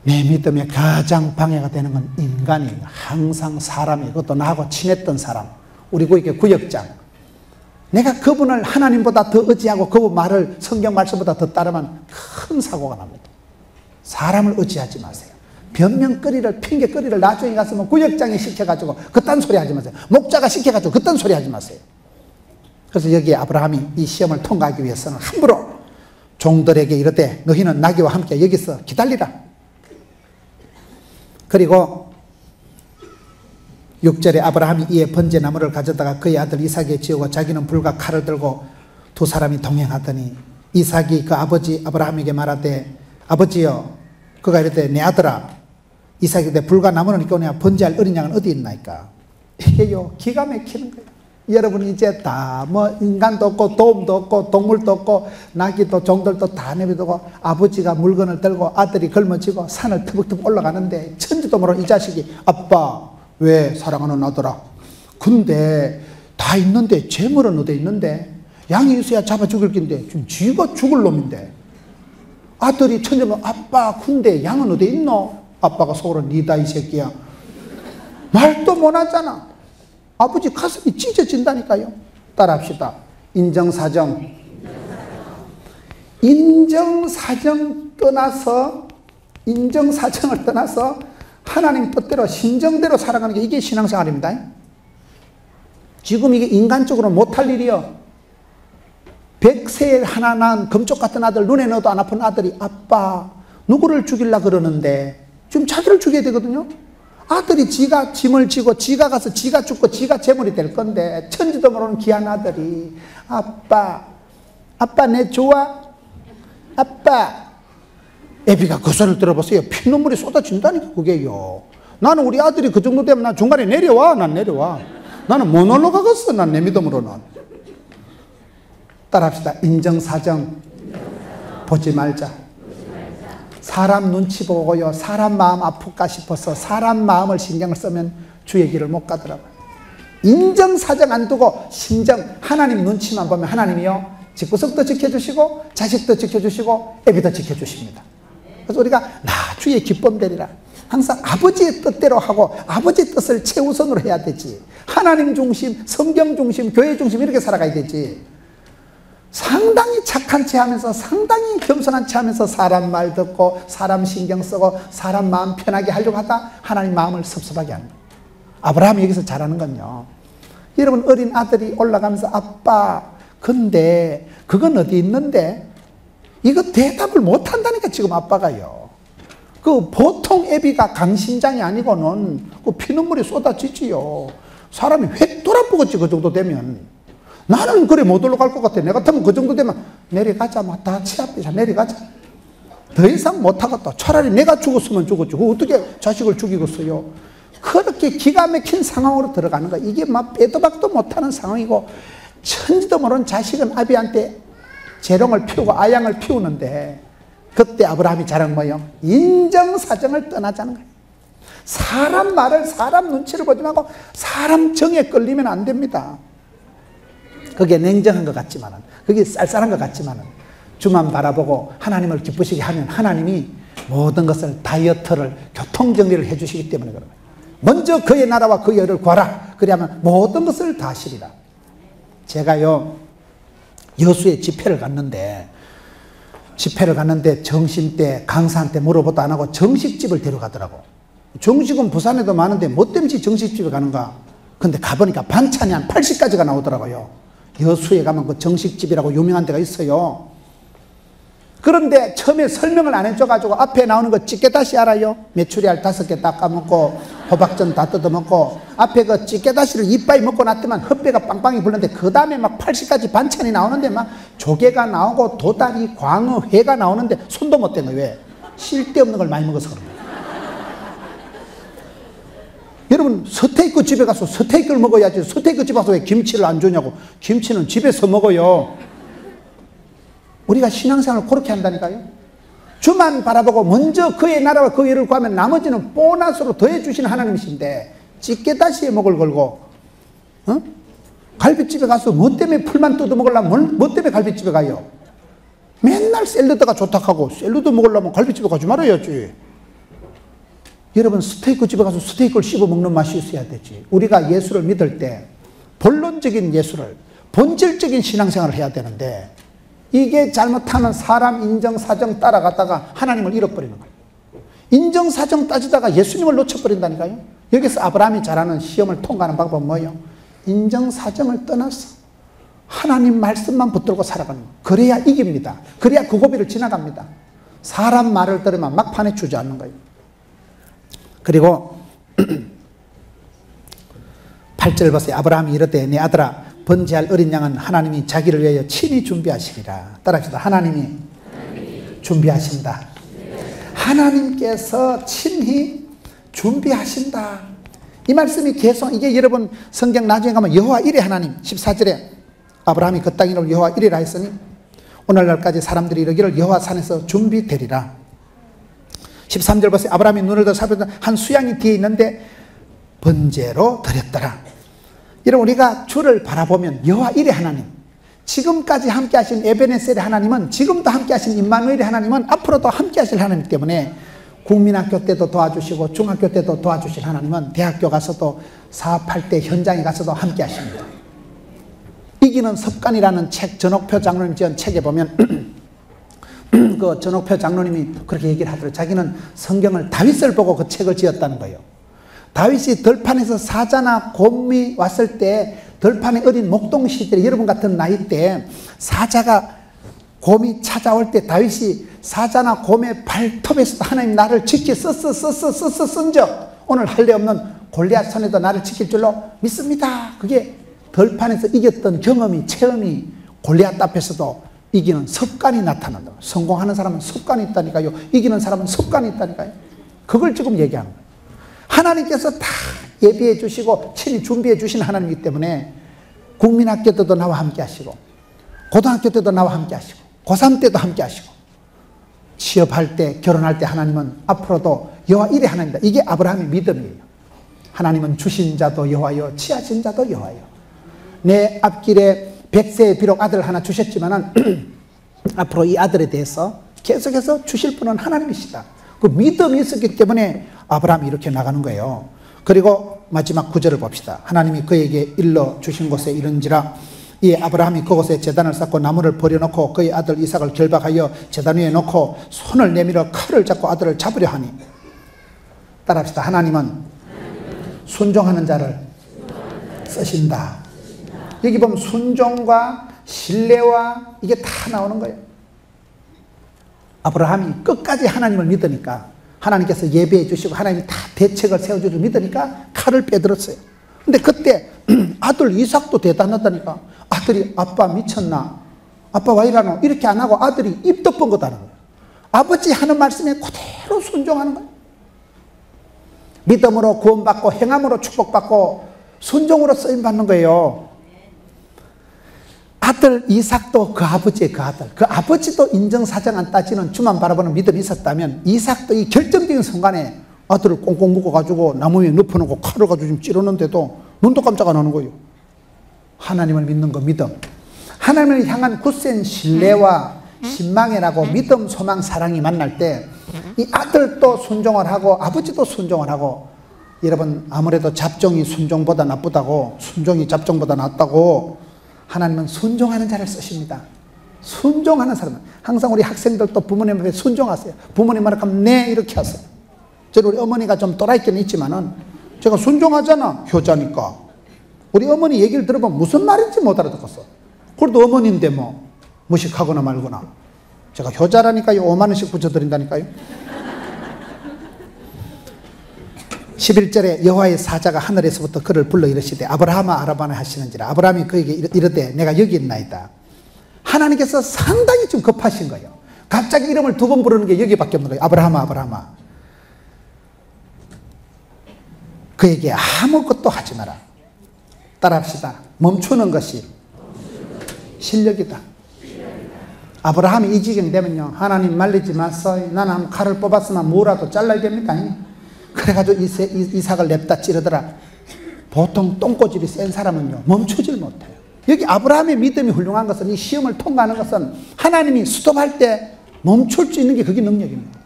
내 믿음에 가장 방해가 되는 건 인간이, 항상 사람이, 그것도 나하고 친했던 사람, 우리 구역장, 내가 그분을 하나님보다 더 의지하고 그분 말을 성경 말씀보다 더 따르면 큰 사고가 납니다. 사람을 의지하지 마세요. 변명거리를, 핑계거리를 나중에 가서 뭐 구역장에 시켜가지고 그딴 소리 하지 마세요. 목자가 시켜가지고 그딴 소리 하지 마세요. 그래서 여기에 아브라함이 이 시험을 통과하기 위해서는 함부로 종들에게 이르되 너희는 나귀와 함께 여기서 기다리라. 그리고 6절에 아브라함이 이에 번제나무를 가져다가 그의 아들 이삭에 지우고 자기는 불과 칼을 들고 두 사람이 동행하더니 이삭이 그 아버지 아브라함에게 말하되 아버지여, 그가 이르되 내 아들아. 이삭이 이르되 불과 나무는 있거냐 번제할 어린 양은 어디 있나이까. 이게요 기가 막히는 거예요. 여러분 이제 다 뭐 인간도 없고 도움도 없고 동물도 없고 나귀도 종들도 다 내비두고 아버지가 물건을 들고 아들이 걸머지고 산을 터벅터벅 올라가는데 천지도 모르는 이 자식이 아빠 왜 사랑하는 아들아 근데 다 있는데 재물은 어디 있는데 양이 있어야 잡아 죽일 긴데 지금 쥐가 죽을 놈인데 아들이 천재면 아빠 근데 양은 어디 있노? 아빠가 속으로 니다 이 새끼야. 말도 못하잖아. 아버지 가슴이 찢어진다니까요. 따라합시다. 인정사정. 인정사정을 떠나서 하나님 뜻대로 신정대로 살아가는 게 이게 신앙생활입니다. 지금 이게 인간적으로 못할 일이요. 100세 하나 난 금쪽 같은 아들, 눈에 넣어도 안 아픈 아들이 아빠 누구를 죽이려고 그러는데 지금 자기를 죽여야 되거든요. 아들이 지가 짐을 지고 지가 가서 지가 죽고 지가 재물이 될 건데 천지도 모르는 귀한 아들이 아빠 내 좋아? 아빠. 애비가 그 소리를 들어보세요. 피눈물이 쏟아진다니까 그게요. 나는 우리 아들이 그 정도 되면 난 중간에 내려와. 난 내려와. 나는 못 올라가겠어. 난 내 믿음으로는. 따라합시다. 인정사정 보지 말자. 사람 눈치 보고요. 사람 마음 아플까 싶어서 사람 마음을 신경을 쓰면 주의 길을 못 가더라고요. 인정사정 안 두고 신정 하나님 눈치만 보면 하나님이요. 집구석도 지켜주시고 자식도 지켜주시고 애비도 지켜주십니다. 그래서 우리가 나 주의 기쁨 되리라. 항상 아버지의 뜻대로 하고 아버지의 뜻을 최우선으로 해야 되지. 하나님 중심, 성경 중심, 교회 중심 이렇게 살아가야 되지. 상당히 착한 체 하면서 상당히 겸손한 체 하면서 사람 말 듣고 사람 신경 쓰고 사람 마음 편하게 하려고 하다 하나님 마음을 섭섭하게 하는 거예요. 아브라함이 여기서 잘하는 건요. 여러분 어린 아들이 올라가면서 아빠 근데 그건 어디 있는데 이거 대답을 못한다니까 지금 아빠가요. 그 보통 애비가 강심장이 아니고는 그 피눈물이 쏟아지지요. 사람이 획 돌아보겠지 그 정도 되면. 나는 그래 못 올라갈 것 같아. 내가 같으면 그 정도 되면 내려가자. 뭐 다 치아빼자. 내려가자. 더 이상 못하겠다. 차라리 내가 죽었으면 죽었지. 어떻게 자식을 죽이겠어요. 그렇게 기가 막힌 상황으로 들어가는 거야. 이게 막 빼도 박도 못하는 상황이고 천지도 모르는 자식은 아비한테 재롱을 피우고 아양을 피우는데 그때 아브라함이 잘한 거예요. 인정사정을 떠나자는 거예요. 사람 말을 사람 눈치를 보지 말고 사람 정에 끌리면 안 됩니다. 그게 냉정한 것 같지만은 그게 쌀쌀한 것 같지만은 주만 바라보고 하나님을 기쁘시게 하면 하나님이 모든 것을 다이어트를 교통정리를 해주시기 때문에 그런 거예요. 먼저 그의 나라와 그의 의를 구하라. 그래야만 모든 것을 다 하시리라. 제가요 여수에 집회를 갔는데 점심 때 강사한테 물어보도 안 하고 정식집을 데려가더라고. 정식은 부산에도 많은데 뭐 때문에 정식집에 가는가. 근데 가보니까 반찬이 한 80가지가 나오더라고요. 여수에 가면 그 정식집이라고 유명한 데가 있어요. 그런데 처음에 설명을 안 해줘가지고 앞에 나오는 거 찌개다시 알아요? 메추리알 5개 다 까먹고 호박전 다 뜯어먹고 앞에 그 찌개다시를 이빨 먹고 났더만 헛배가 빵빵히 불는데 그 다음에 막 80가지 반찬이 나오는데 막 조개가 나오고 도다리, 광어, 회가 나오는데 손도 못 대는 거예요. 왜? 쓸데없는 걸 많이 먹어서 그런 거예요. 여러분 스테이크 집에 가서 스테이크를 먹어야지 스테이크 집에 가서 왜 김치를 안 주냐고. 김치는 집에서 먹어요. 우리가 신앙생활을 그렇게 한다니까요. 주만 바라보고 먼저 그의 나라와 그의 의를 구하면 나머지는 보너스로 더해주시는 하나님이신데 찌개다시에 목을 걸고 갈비집에 가서 뭐 때문에 풀만 뜯어 먹으려면 뭐 때문에 갈비집에 가요. 맨날 샐러드가 좋다고 하고 샐러드 먹으려면 갈비집에 가지 말아야지. 여러분 스테이크 집에 가서 스테이크를 씹어 먹는 맛이 있어야 되지. 우리가 예수를 믿을 때 본론적인 예수를 본질적인 신앙생활을 해야 되는데 이게 잘못하면 사람 인정사정 따라가다가 하나님을 잃어버리는 거예요. 인정사정 따지다가 예수님을 놓쳐버린다니까요. 여기서 아브라함이 잘하는 시험을 통과하는 방법은 뭐예요? 인정사정을 떠나서 하나님 말씀만 붙들고 살아가는 거예요. 그래야 이깁니다. 그래야 그 고비를 지나갑니다. 사람 말을 들으면 막판에 주저앉는 거예요. 그리고 8절 보세요. 아브라함이 이르되 내 아들아 번제할 어린 양은 하나님이 자기를 위하여 친히 준비하시리라. 따라합시다. 하나님이 준비하신다. 하나님께서 친히 준비하신다. 이 말씀이 계속, 이게 여러분 성경 나중에 가면 여호와 이레 하나님 14절에 아브라함이 그 땅 이름을 여호와 이레라 했으니 오늘날까지 사람들이 이르기를 여호와 산에서 준비되리라. 13절 보세요. 아브라함이 눈을 들어 살펴보니 한 수양이 뒤에 있는데 번제로 드렸더라. 여러분 우리가 주를 바라보면 여호와 이레 하나님, 지금까지 함께 하신 에베네셀의 하나님은, 지금도 함께 하신 임마누엘의 하나님은 앞으로도 함께 하실 하나님 때문에 국민학교 때도 도와주시고 중학교 때도 도와주실 하나님은 대학교 가서도 사업할 때 현장에 가서도 함께 하십니다. 이기는 습관이라는 책, 전옥표 장로님 지은 책에 보면 그 전옥표 장로님이 그렇게 얘기를 하더라고요. 자기는 성경을 다윗을 보고 그 책을 지었다는 거예요. 다윗이 들판에서 사자나 곰이 왔을 때 들판에 어린 목동 시절에 여러분 같은 나이 때 사자가 곰이 찾아올 때 다윗이 사자나 곰의 발톱에서 하나님 나를 지키 쓴 적 오늘 할례 없는 골리앗 손에도 나를 지킬 줄로 믿습니다. 그게 들판에서 이겼던 경험이, 체험이 골리앗 앞에서도 이기는 습관이 나타난다. 성공하는 사람은 습관이 있다니까요. 이기는 사람은 습관이 있다니까요. 그걸 지금 얘기하는 거예요. 하나님께서 다 예비해 주시고 친히 준비해 주신 하나님이기 때문에 국민학교 때도 나와 함께 하시고 고등학교 때도 나와 함께 하시고 고3 때도 함께 하시고 취업할 때, 결혼할 때 하나님은 앞으로도 여호와 이레 하나님이다. 이게 아브라함의 믿음이에요. 하나님은 주신 자도 여호와요, 취하신 자도 여호와요. 내 앞길에 100세에 비록 아들을 하나 주셨지만은 앞으로 이 아들에 대해서 계속해서 주실 분은 하나님이시다. 그 믿음이 있었기 때문에 아브라함이 이렇게 나가는 거예요. 그리고 마지막 9절을 봅시다. 하나님이 그에게 일러 주신 곳에 이른지라 이 아브라함이 그곳에 제단을 쌓고 나무를 버려놓고 그의 아들 이삭을 결박하여 제단 위에 놓고 손을 내밀어 칼을 잡고 아들을 잡으려 하니. 따라합시다. 하나님은 순종하는 자를 쓰신다. 여기 보면 순종과 신뢰와 이게 다 나오는 거예요. 아브라함이 끝까지 하나님을 믿으니까 하나님께서 예배해 주시고 하나님이 다 대책을 세워주시고 믿으니까 칼을 빼들었어요. 근데 그때 아들 이삭도 대단하다니까. 아들이 아빠 미쳤나? 아빠 왜 이러노? 이렇게 안 하고 아들이 입 덮은 거다는 거예요. 아버지 하는 말씀에 그대로 순종하는 거예요. 믿음으로 구원받고 행함으로 축복받고 순종으로 쓰임받는 거예요. 아들 이삭도 그 아버지의 그 아들, 그 아버지도 인정사정 안 따지는 주만 바라보는 믿음이 있었다면 이삭도 이 결정적인 순간에 아들을 꽁꽁 묶어가지고 나무 위에 눕혀놓고 칼을 가지고 지금 찌르는데도 눈도 깜짝 안 하는 거예요. 하나님을 믿는 거 믿음, 하나님을 향한 굳센 신뢰와 신망이라고 믿음, 소망, 사랑이 만날 때 이 아들도 순종을 하고 아버지도 순종을 하고. 여러분 아무래도 잡종이 순종보다 나쁘다고, 순종이 잡종보다 낫다고 하나님은 순종하는 자를 쓰십니다. 순종하는 사람은 항상 우리 학생들도 부모님 앞에 순종하세요. 부모님 말을 하면 네 이렇게 하세요. 저는 우리 어머니가 좀 또라이끼는 있지만은 제가 순종하잖아. 효자니까. 우리 어머니 얘기를 들어보면 무슨 말인지 못 알아듣겠어. 그래도 어머니인데 뭐 무식하거나 말거나. 제가 효자라니까요. 5만 원씩 붙여드린다니까요. 11절에 여호와의 사자가 하늘에서부터 그를 불러 이르시되 아브라함아 아라바나 하시는지라. 아브라함이 그에게 이르되 내가 여기 있나이다. 하나님께서 상당히 좀 급하신 거예요. 갑자기 이름을 2번 부르는 게 여기밖에 없는 거예요. 아브라함아 아브라함아. 그에게 아무것도 하지 마라. 따라합시다. 멈추는 것이 실력이다. 아브라함이 이 지경 되면요, 하나님 말리지 마소이. 나는 한번 칼을 뽑았으면 뭐라도 잘라야 됩니까? 그래가지고 이삭을 냅다 찌르더라. 보통 똥꼬집이 센 사람은요 멈추질 못해요. 여기 아브라함의 믿음이 훌륭한 것은, 이 시험을 통과하는 것은 하나님이 스톱할 때 멈출 수 있는 게 그게 능력입니다.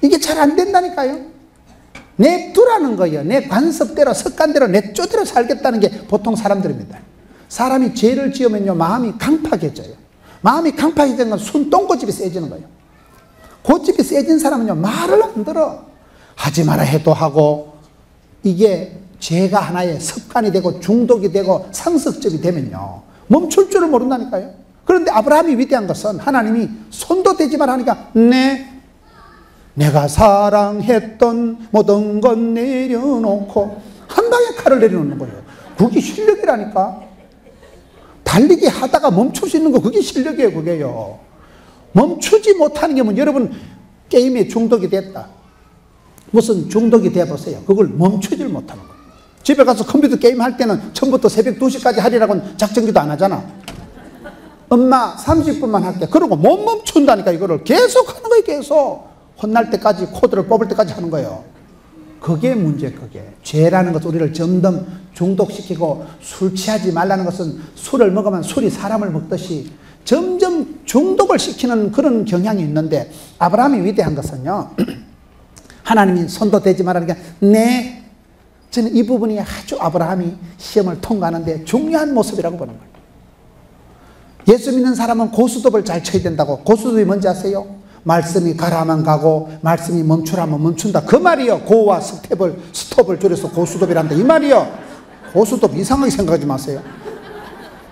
이게 잘 안 된다니까요. 내두라는 거예요. 내 관습대로 습관대로 내 쪼대로 살겠다는 게 보통 사람들입니다. 사람이 죄를 지으면요, 마음이 강팍해져요. 마음이 강팍해지는 건 손똥고집이 세지는 거예요. 고집이 세진 사람은요, 말을 안 들어. 하지 마라 해도 하고, 이게 죄가 하나의 습관이 되고 중독이 되고 상습적이 되면요, 멈출 줄을 모른다니까요. 그런데 아브라함이 위대한 것은 하나님이 손도 대지 마라 하니까, 내가 사랑했던 모든 것 내려놓고 한 방에 칼을 내려놓는 거예요. 그게 실력이라니까. 달리기 하다가 멈출 수 있는 거, 그게 실력이에요. 그게요. 멈추지 못하는 게 뭐, 여러분 게임에 중독이 됐다, 무슨 중독이 돼보세요. 그걸 멈추질 못하는 거예요. 집에 가서 컴퓨터 게임 할 때는 처음부터 새벽 2시까지 하리라고는 작전기도 안 하잖아. 엄마 30분만 할게. 그러고 못 멈춘다니까. 이거를 계속 하는 거예요. 계속 혼날 때까지, 코드를 뽑을 때까지 하는 거예요. 그게 문제. 그게 죄라는 것은 우리를 점점 중독시키고, 술 취하지 말라는 것은 술을 먹으면 술이 사람을 먹듯이 점점 중독을 시키는 그런 경향이 있는데, 아브라함이 위대한 것은요, 하나님이 손도 대지 말라니까, 저는 이 부분이 아주 아브라함이 시험을 통과하는데 중요한 모습이라고 보는 거예요. 예수 믿는 사람은 고스톱을 잘 쳐야 된다고. 고스톱이 뭔지 아세요? 말씀이 가라면 가고 말씀이 멈추라면 멈춘다. 그 말이요. 고와 스톱을 줄여서 고스톱이란다, 이 말이요. 고스톱 이상하게 생각하지 마세요.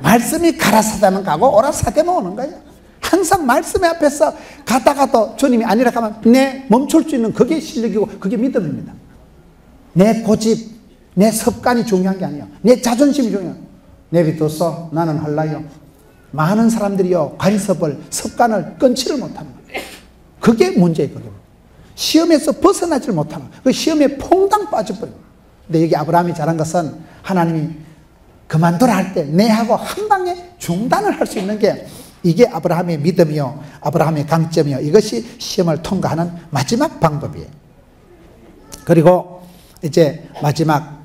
말씀이 가라사대면 가고 오라사대면 오는 거예요. 항상 말씀 앞에서 가다가도 주님이 아니라 하면 멈출 수 있는, 그게 실력이고 그게 믿음입니다. 내 고집, 내 습관이 중요한 게 아니에요. 내 자존심이 중요해요. 내비뒀어, 나는 할라요. 많은 사람들이요, 관습을, 습관을 끊지를 못하는 거예요. 그게 문제예요. 그게. 시험에서 벗어나질 못하는 거예요. 그 시험에 퐁당 빠져버려요. 근데 여기 아브라함이 잘한 것은 하나님이 그만두라 할 때 내하고 한 방에 중단을 할 수 있는 게, 이게 아브라함의 믿음이요, 아브라함의 강점이요, 이것이 시험을 통과하는 마지막 방법이에요. 그리고 이제 마지막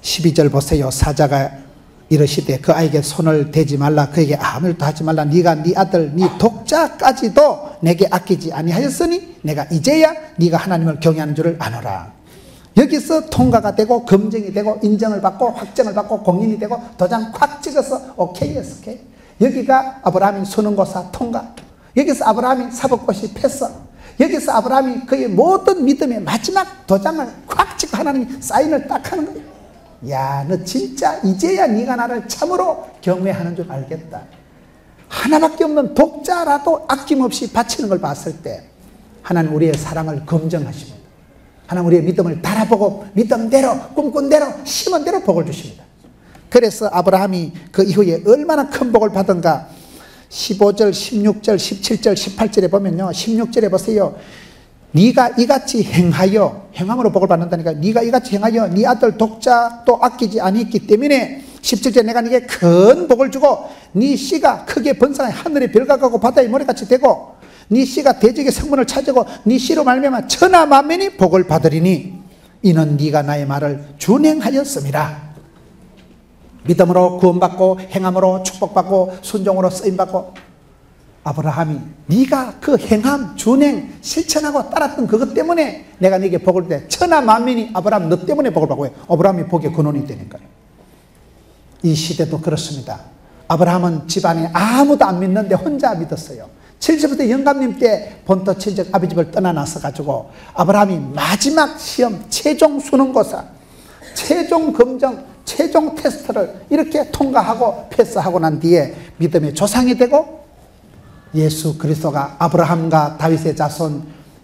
12절 보세요. 사자가 이르시되 그 아이에게 손을 대지 말라, 그에게 아무 일도 하지 말라. 네가 네 아들 네 독자까지도 내게 아끼지 아니하였으니 내가 이제야 네가 하나님을 경외하는 줄을 아노라. 여기서 통과가 되고 검증이 되고 인정을 받고 확정을 받고 공인이 되고 도장 콱 찍어서 오케이 했어. 오케이. 여기가 아브라함이 수능고사 통과, 여기서 아브라함이 사법고시 패스, 여기서 아브라함이 그의 모든 믿음의 마지막 도장을 콱 찍고 하나님이 사인을 딱 하는 거예요. 야, 너 진짜 이제야 네가 나를 참으로 경외하는 줄 알겠다. 하나밖에 없는 독자라도 아낌없이 바치는 걸 봤을 때 하나님 우리의 사랑을 검증하십니다. 하나님 우리의 믿음을 달아보고 믿음대로 꿈꾼 대로 심은 대로 복을 주십니다. 그래서 아브라함이 그 이후에 얼마나 큰 복을 받은가. 15절, 16절, 17절, 18절에 보면요, 16절에 보세요. 네가 이같이 행함으로 복을 받는다니까. 네가 이같이 행하여 네 아들 독자도 아끼지 아니했기 때문에 17절에 내가 네게 큰 복을 주고 네 씨가 크게 번성하여 하늘의 별과 같고 바다의 모래같이 되고 네 씨가 대적의 성문을 차지하고 네 씨로 말미암아 천하 만민이 복을 받으리니 이는 네가 나의 말을 준행하였음이라. 믿음으로 구원받고 행함으로 축복받고 순종으로 쓰임받고, 아브라함이 네가 그 행함, 준행, 실천하고 따랐던 그것 때문에 내가 네게 복을 때 천하 만민이 아브라함 너 때문에 복을 받고, 아브라함이 복의 근원이 되니까요. 이 시대도 그렇습니다. 아브라함은 집안에 아무도 안 믿는데 혼자 믿었어요. 70세 영감님 때 본토 친척 아버지를 떠나나서 가지고 아브라함이 마지막 시험, 최종 수능고사, 최종 검정, 최종 테스트를 이렇게 통과하고 패스하고 난 뒤에 믿음의 조상이 되고, 예수 그리스도가 아브라함과 다윗의 자손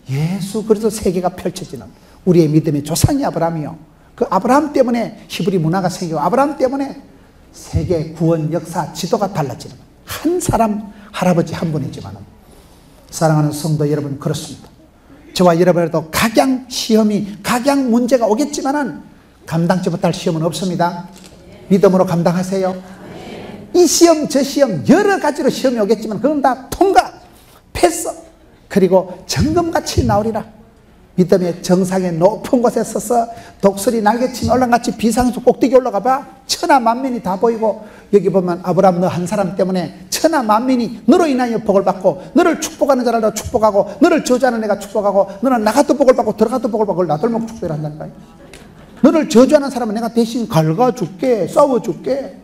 예수 그리스도 세계가 펼쳐지는 우리의 믿음의 조상이 아브라함이요. 그 아브라함 때문에 히브리 문화가 생기고 아브라함 때문에 세계 구원 역사 지도가 달라지는, 한 사람 할아버지 한 분이지만 사랑하는 성도 여러분, 그렇습니다. 저와 여러분에도 각양 시험이, 각양 문제가 오겠지만은 감당치 못할 시험은 없습니다. 믿음으로 감당하세요. 이 시험 저 시험 여러 가지로 시험이 오겠지만 그건 다 통과, 패스, 그리고 정금같이 나오리라. 믿음의 정상의 높은 곳에 서서 독수리 날개치며 올라같이 비상에서 꼭대기 올라가 봐. 천하 만민이 다 보이고, 여기 보면 아브라함 너 한 사람 때문에 천하 만민이 너로 인하여 복을 받고, 너를 축복하는 자를 축복하고, 너를 저주하는 애가 축복하고, 너는 나가도 복을 받고 들어가도 복을 받고 나돌목 축복을 한다니까요. 너를 저주하는 사람은 내가 대신 갉아줄게, 싸워줄게.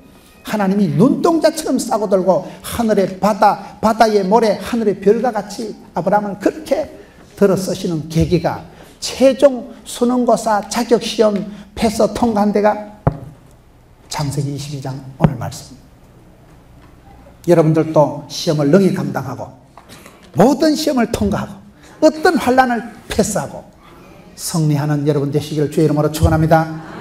하나님이 눈동자처럼 싸고 들고 하늘의 바다, 바다의 모래, 하늘의 별과 같이 아브라함을 그렇게 들어 쓰시는 계기가 최종 수능고사 자격시험 패서 통과한 데가 창세기 22장 오늘 말씀입니다. 여러분들도 시험을 능히 감당하고 모든 시험을 통과하고 어떤 환난을 패스하고 승리하는 여러분 되시기를 주의 이름으로 축원합니다.